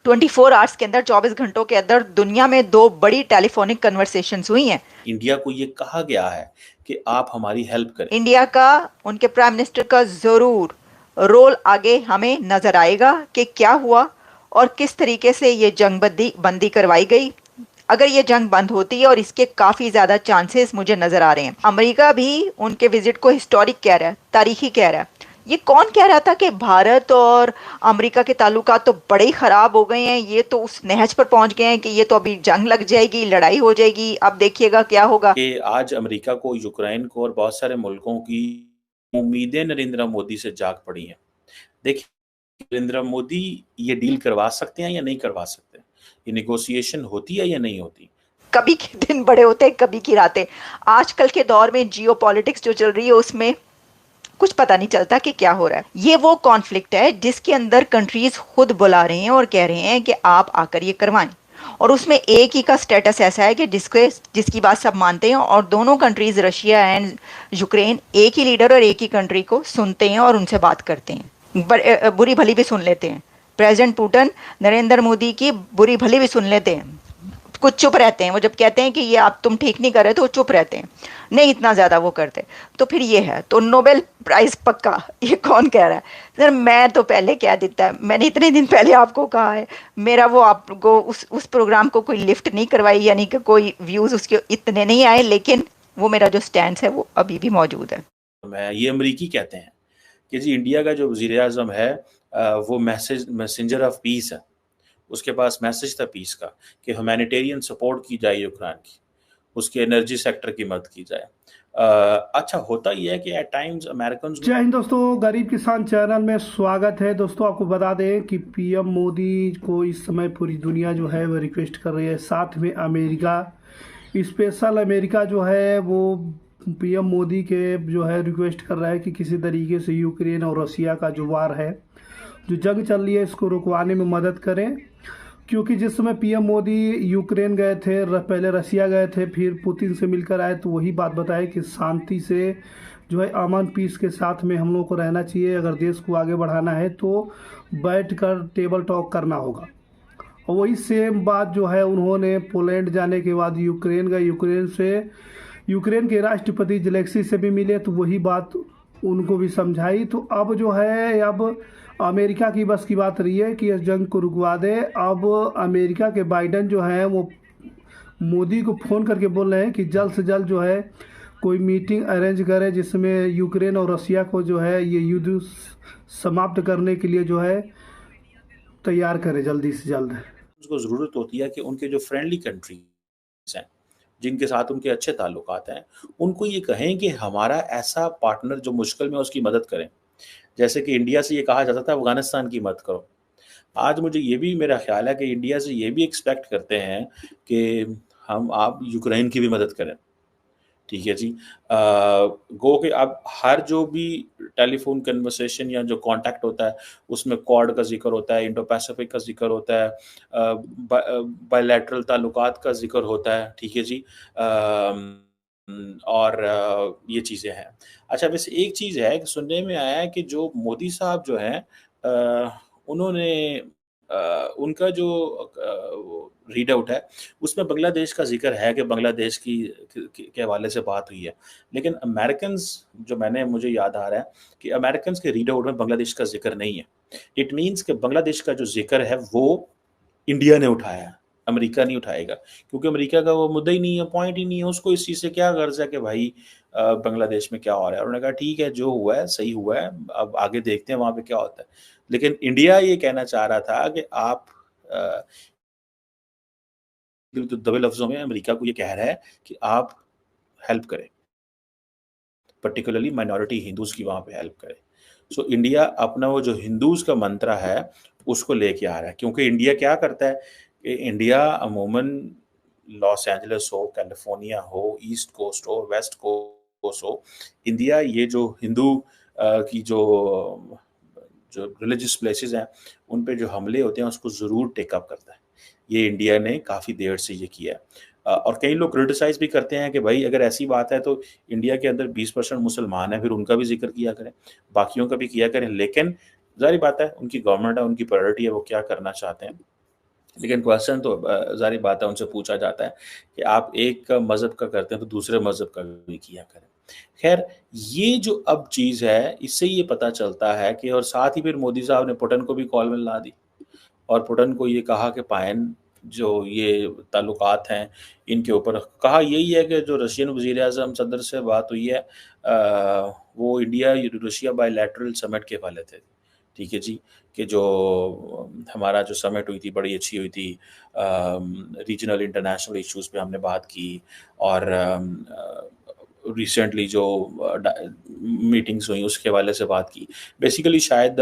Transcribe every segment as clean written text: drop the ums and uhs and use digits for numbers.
24 hours के अंदर, 24 घंटों के अंदर दुनिया में 2 बड़ी टेलीफोनिक कन्वर्सेशंस हुई हैं। इंडिया को ये कहा गया है कि आप हमारी हेल्प करें। इंडिया का, उनके प्राइम मिनिस्टर का जरूर रोल आगे हमें नजर आएगा कि क्या हुआ और किस तरीके से ये जंग बंदी करवाई गई। अगर ये जंग बंद होती है, और इसके काफी ज्यादा चांसेस मुझे नजर आ रहे हैं। अमेरिका भी उनके विजिट को हिस्टोरिक कह रहा है, तारीखी कह रहा है। ये कौन कह रहा था कि भारत और अमेरिका के ताल्लुकात तो बड़े ही खराब हो गए हैं, ये तो उस नहज पर पहुंच गए हैं कि ये तो अभी जंग लग जाएगी, लड़ाई हो जाएगी, अब देखिएगा क्या होगा। कि आज अमेरिका को, यूक्रेन को और बहुत सारे मुल्कों की उम्मीदें नरेंद्र मोदी से जाग पड़ी हैं। देखिए, नरेंद्र मोदी ये डील करवा सकते हैं या नहीं करवा सकते, ये नेगोशिएशन होती है या नहीं होती। कभी के दिन बड़े होते हैं, कभी की रातें। आजकल के दौर में जियोपॉलिटिक्स जो चल रही है, उसमें कुछ पता नहीं चलता कि क्या हो रहा है। ये वो कॉन्फ्लिक्ट है जिसके अंदर कंट्रीज खुद बुला रहे हैं और कह रहे हैं कि आप आकर ये करवाएं, और उसमें एक ही का स्टेटस ऐसा है कि जिसकी बात सब मानते हैं, और दोनों कंट्रीज, रशिया एंड यूक्रेन, एक ही लीडर और एक ही कंट्री को सुनते हैं और उनसे बात करते हैं, बुरी भली भी सुन लेते हैं। प्रेसिडेंट पुतिन नरेंद्र मोदी की बुरी भली भी सुन लेते हैं, कुछ चुप रहते हैं। वो जब कहते हैं कि ये आप तुम ठीक नहीं कर रहे तो वो चुप रहते हैं, नहीं इतना ज्यादा वो करते। तो फिर ये है, तो नोबेल प्राइज पक्का, ये कौन कह रहा है? सर मैं तो पहले कह देता है, मैंने इतने दिन पहले आपको कहा है। मेरा वो आपको उस प्रोग्राम को कोई लिफ्ट नहीं करवाई, यानी कि कोई व्यूज उसके इतने नहीं आए, लेकिन वो मेरा जो स्टैंड है वो अभी भी मौजूद है। मैं ये अमरीकी कहते हैं कि जी इंडिया का जो वज़ीर आज़म है वो मैसेंजर ऑफ पीस है। उसके पास मैसेज था पीस का कि ह्यूमैनिटेरियन सपोर्ट की जाए यूक्रेन की, उसके एनर्जी सेक्टर की मदद की जाए। अच्छा होता ये है कि एट टाइम्स अमेरिकन। जय हिंद दोस्तों, गरीब किसान चैनल में स्वागत है। दोस्तों आपको बता दें कि पीएम मोदी को इस समय पूरी दुनिया जो है वो रिक्वेस्ट कर रही है, साथ में अमेरिका, स्पेशल अमेरिका जो है वो पीएम मोदी के जो है रिक्वेस्ट कर रहा है कि किसी तरीके से यूक्रेन और रशिया का जो वार है, जो जंग चल रही है, इसको रुकवाने में मदद करें। क्योंकि जिस समय पीएम मोदी यूक्रेन गए थे, पहले रशिया गए थे, फिर पुतिन से मिलकर आए, तो वही बात बताए कि शांति से जो है अमन पीस के साथ में हम लोग को रहना चाहिए। अगर देश को आगे बढ़ाना है तो बैठकर टेबल टॉक करना होगा। और वही सेम बात जो है उन्होंने पोलैंड जाने के बाद यूक्रेन गए, यूक्रेन के राष्ट्रपति जेलेंस्की से भी मिले, तो वही बात उनको भी समझाई। तो अब जो है, अब अमेरिका की बस की बात रही है कि इस जंग को रुकवा दे। अब अमेरिका के बाइडन जो है वो मोदी को फ़ोन करके बोल रहे हैं कि जल्द से जल्द जो है कोई मीटिंग अरेंज करे जिसमें यूक्रेन और रशिया को जो है ये युद्ध समाप्त करने के लिए जो है तैयार करे जल्दी से जल्द। उसको ज़रूरत होती है कि उनके जो फ्रेंडली कंट्रीज हैं, जिनके साथ उनके अच्छे ताल्लुकात हैं, उनको ये कहें कि हमारा ऐसा पार्टनर जो मुश्किल में है उसकी मदद करें। जैसे कि इंडिया से ये कहा जाता था अफ़गानिस्तान की मदद करो। आज मुझे ये भी, मेरा ख़्याल है कि इंडिया से ये भी एक्सपेक्ट करते हैं कि आप यूक्रेन की भी मदद करें। ठीक है जी। गो के अब हर जो भी टेलीफोन कन्वर्सेशन या जो कॉन्टैक्ट होता है उसमें क्वाड का ज़िक्र होता है, इंडो पैसिफिक का ज़िक्र होता है, बायलैटरल ताल्लुकात का ज़िक्र होता है। ठीक है जी। और ये चीज़ें हैं। अच्छा, वैसे एक चीज़ है कि सुनने में आया है कि जो मोदी साहब जो हैं उन्होंने उनका जो रीड आउट है उसमें बांग्लादेश का ज़िक्र है कि बांग्लादेश के हवाले से बात हुई है। लेकिन अमेरिकन्स, जो मुझे याद आ रहा है कि अमेरिकन्स के रीड आउट में बांग्लादेश का ज़िक्र नहीं है। इट मीन्स कि बांग्लादेश का जो ज़िक्र है वो इंडिया ने उठाया है, अमेरिका नहीं उठाएगा, क्योंकि अमेरिका का वो मुद्दा ही नहीं है, पॉइंट ही नहीं है। उसको इस चीज़ से क्या गर्ज है कि भाई बांग्लादेश में क्या हो रहा है। उन्होंने कहा ठीक है, जो हुआ है सही हुआ है, अब आगे देखते हैं वहाँ पे क्या होता है। लेकिन इंडिया ये कहना चाह रहा था कि आप तो दबे लफ्ज़ों में अमेरिका को ये कह रहा है कि आप हेल्प करें, पर्टिकुलरली माइनॉरिटी हिंदूज़ की वहाँ पे हेल्प करें। सो इंडिया अपना वो जो हिंदूज़ का मंत्रा है उसको लेके आ रहा है, क्योंकि इंडिया क्या करता है कि इंडिया अमूमन लॉस एंजलिस हो, कैलिफोर्निया हो, ईस्ट कोस्ट हो, वेस्ट कोस्ट हो, इंडिया ये जो हिंदू की जो रिलीजियस प्लेसेस हैं उन पे जो हमले होते हैं उसको ज़रूर टेकअप करता है। ये इंडिया ने काफ़ी देर से ये किया है। और कई लोग क्रिटिसाइज़ भी करते हैं कि भाई अगर ऐसी बात है तो इंडिया के अंदर 20% मुसलमान हैं, फिर उनका भी जिक्र किया करें, बाकियों का भी किया करें। लेकिन ज़ाहिर बात है उनकी गवर्नमेंट है, उनकी प्रायोरिटी है, वो क्या करना चाहते हैं। लेकिन क्वेश्चन तो ज़ाहिर बात है उनसे पूछा जाता है कि आप एक मज़हब का करते हैं तो दूसरे मज़हब का भी किया करें। ख़ैर ये जो अब चीज़ है इससे ये पता चलता है कि और साथ ही फिर मोदी साहब ने पुतिन को भी कॉल में ला दी और पुतिन को ये कहा कि पायन जो ये ताल्लुकात हैं इनके ऊपर कहा यही है कि जो रशियन वज़ीर-ए-आज़म सदर से बात हुई है वो इंडिया रशिया बायलैटरल समिट के वाले थे। ठीक है जी, कि जो हमारा जो समिट हुई थी बड़ी अच्छी हुई थी। रीजनल इंटरनेशनल इश्यूज़ पे हमने बात की और रिसेंटली जो मीटिंग्स हुई उसके हवाले से बात की। बेसिकली शायद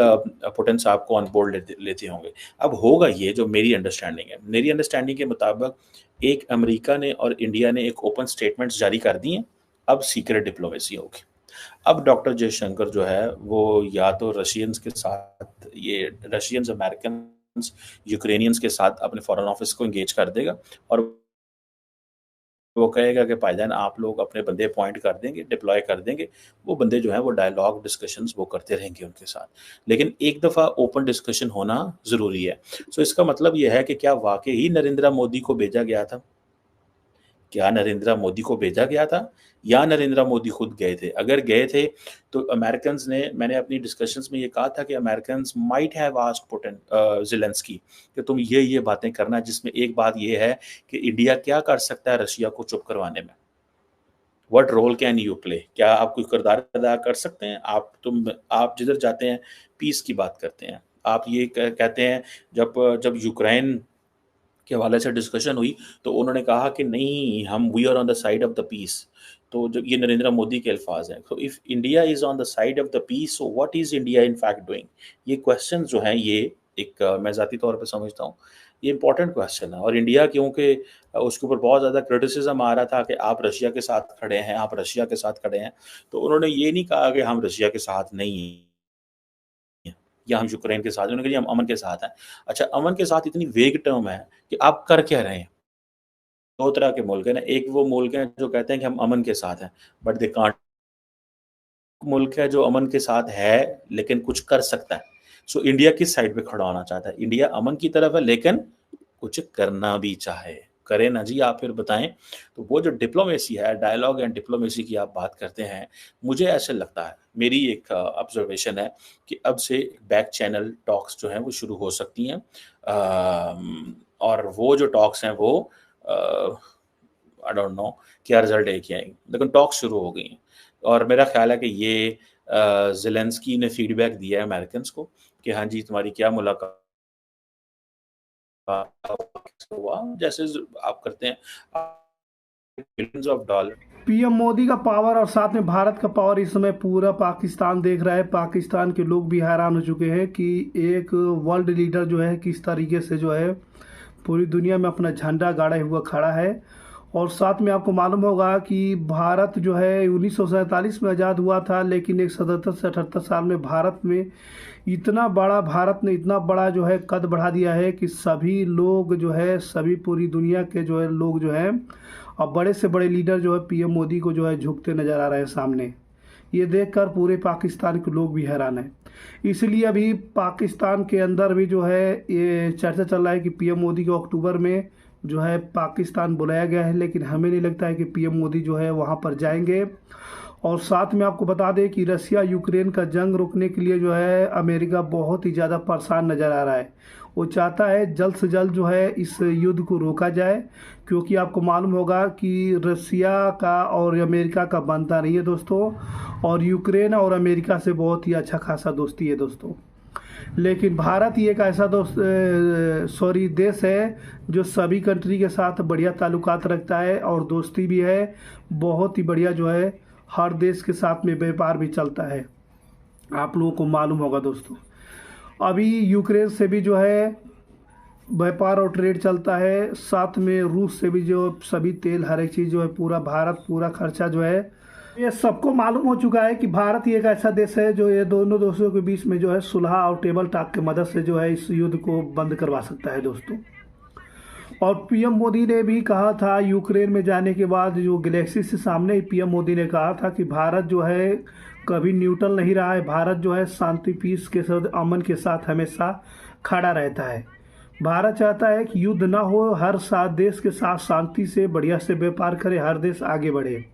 पुतिन साहब को ऑन बोर्ड लेते होंगे। अब होगा ये जो मेरी अंडरस्टैंडिंग है। मेरी अंडरस्टैंडिंग के मुताबिक एक अमेरिका ने और इंडिया ने एक ओपन स्टेटमेंट्स जारी कर दी हैं, अब सीक्रेट डिप्लोमेसी होगी। अब डॉक्टर जयशंकर जो है वो या तो रशियंस के साथ ये रशियंस, अमेरिकन्स, यूक्रेनियंस के साथ अपने फॉरेन ऑफिस को एंगेज कर देगा और वो कहेगा कि भाईजान आप लोग अपने बंदे अपॉइंट कर देंगे, डिप्लॉय कर देंगे। वो बंदे जो हैं वो डायलॉग डिस्कशंस वो करते रहेंगे उनके साथ। लेकिन एक दफ़ा ओपन डिस्कशन होना ज़रूरी है। सो इसका मतलब ये है कि क्या वाक़ई ही नरेंद्र मोदी को भेजा गया था? क्या नरेंद्र मोदी को भेजा गया था या नरेंद्र मोदी खुद गए थे? अगर गए थे तो अमेरिकन्स ने मैंने अपनी डिस्कशंस में ये कहा था कि Americans might have asked Putin Zelensky कि तुम ये बातें करना जिसमें एक बात ये है कि इंडिया क्या कर सकता है रशिया को चुप करवाने में? What role can you play? क्या आप कोई किरदार अदा कर सकते हैं? आप जिधर जाते हैं पीस की बात करते हैं। आप ये कहते हैं जब यूक्रेन के हवाले से डिस्कशन हुई तो उन्होंने कहा कि नहीं हम we are on the side of the peace. तो जब ये नरेंद्र मोदी के अल्फाज हैं तो if India is on the side of the peace so what is India in fact doing? ये क्वेश्चन जो हैं ये एक मैं ज़ाती तौर पे समझता हूँ ये इंपॉर्टेंट क्वेश्चन है और इंडिया क्योंकि उसके ऊपर बहुत ज़्यादा क्रिटिसिज्म आ रहा था कि आप रशिया के साथ खड़े हैं, आप रशिया के साथ खड़े हैं। तो उन्होंने ये नहीं कहा कि हम रशिया के साथ नहीं हैं या हम यूक्रेन के साथ हैं, उन्होंने कहा जी हम अमन के साथ हैं। अच्छा अमन के साथ इतनी वेग टर्म है कि आप कर क्या रहे हैं? 2 तरह के मुल्क हैं ना, एक वो मुल्क हैं जो कहते हैं कि हम अमन के साथ हैं, बट दे कांट मुल्क है जो अमन के साथ है लेकिन कुछ कर सकता है। सो इंडिया किस साइड पे खड़ा होना चाहता है? इंडिया अमन की तरफ है लेकिन कुछ करना भी चाहे। करे ना जी आप फिर बताएँ। तो वो जो डिप्लोमेसी है, डायलॉग एंड डिप्लोमेसी की आप बात करते हैं, मुझे ऐसे लगता है, मेरी एक ऑब्ज़र्वेशन है कि अब से बैक चैनल टॉक्स जो हैं वो शुरू हो सकती हैं। और वो जो टॉक्स हैं वो अ, आई डोंट नो क्या रिज़ल्ट लेके आएँगी, लेकिन टॉक्स शुरू हो गई हैं। और मेरा ख़्याल है कि ये ज़ेलेंस्की ने फीडबैक दिया है अमेरिकन्स को कि हाँ जी, तुम्हारी क्या मुलाकात हुआ, जैसे आप करते हैं billions of dollar. PM Modi का पावर और साथ में भारत का पावर इस समय पूरा पाकिस्तान देख रहा है। पाकिस्तान के लोग भी हैरान हो चुके हैं कि एक वर्ल्ड लीडर जो है किस तरीके से जो है पूरी दुनिया में अपना झंडा गाड़े हुआ खड़ा है। और साथ में आपको मालूम होगा कि भारत जो है 1947 में आज़ाद हुआ था, लेकिन एक 77 से 78 साल में भारत ने इतना बड़ा जो है कद बढ़ा दिया है कि सभी लोग जो है सभी पूरी दुनिया के जो है लोग जो है अब बड़े से बड़े लीडर जो है पीएम मोदी को जो है झुकते नज़र आ रहे हैं सामने। ये देखकर पूरे पाकिस्तान के लोग भी हैरान हैं। इसलिए अभी पाकिस्तान के अंदर भी जो है ये चर्चा चल रहा है कि पीएम मोदी को अक्टूबर में जो है पाकिस्तान बुलाया गया है, लेकिन हमें नहीं लगता है कि पीएम मोदी जो है वहाँ पर जाएंगे। और साथ में आपको बता दें कि रसिया यूक्रेन का जंग रोकने के लिए जो है अमेरिका बहुत ही ज़्यादा परेशान नज़र आ रहा है। वो चाहता है जल्द से जल्द जो है इस युद्ध को रोका जाए, क्योंकि आपको मालूम होगा कि रसिया का और अमेरिका का बनता नहीं है दोस्तों, और यूक्रेन और अमेरिका से बहुत ही अच्छा खासा दोस्ती है दोस्तों। लेकिन भारत ही एक ऐसा देश है जो सभी कंट्री के साथ बढ़िया ताल्लुकात रखता है और दोस्ती भी है, बहुत ही बढ़िया जो है हर देश के साथ में व्यापार भी चलता है। आप लोगों को मालूम होगा दोस्तों, अभी यूक्रेन से भी जो है व्यापार और ट्रेड चलता है, साथ में रूस से भी जो सभी तेल हर एक चीज़ जो है पूरा खर्चा जो है ये सबको मालूम हो चुका है कि भारत ही एक ऐसा देश है जो ये दोनों देशों के बीच में जो है सुलह और टेबल टॉक की मदद से जो है इस युद्ध को बंद करवा सकता है दोस्तों। और पीएम मोदी ने भी कहा था यूक्रेन में जाने के बाद जो गैलेक्सी से सामने पीएम मोदी ने कहा था कि भारत जो है कभी न्यूट्रल नहीं रहा है, भारत जो है शांति पीस के साथ अमन के साथ हमेशा खड़ा रहता है। भारत चाहता है कि युद्ध ना हो, हर साथ देश के साथ शांति से बढ़िया से व्यापार करे, हर देश आगे बढ़े।